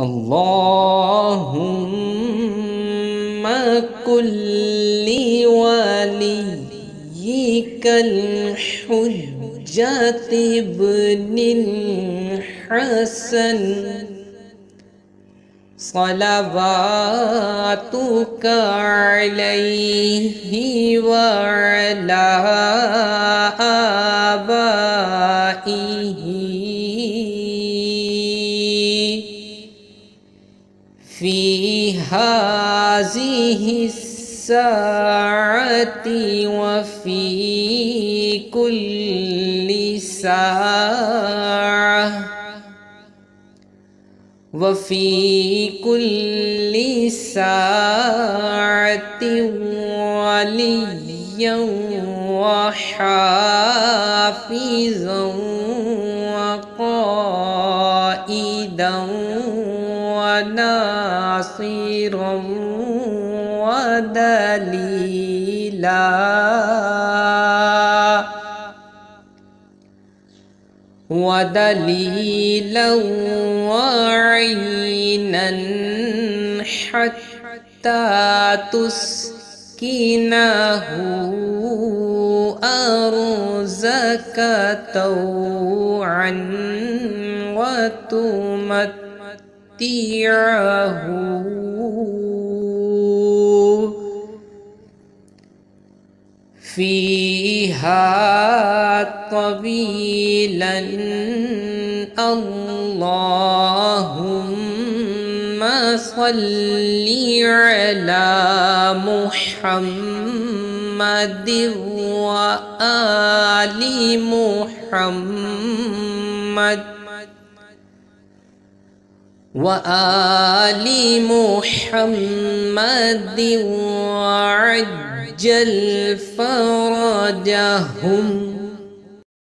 اللهم كن لوليك الحجة ابن الحسن صلواتك عليه وعلى آبائه في هذه الساعة وفي كل ساعة وليا وحافظا وقائدا وناصرا ودليلا وعينا حتى تسكنه أرزك طوعا وتمتعه فيها طويلا. اللهم صل على محمد وآل محمد وعجل فرجهم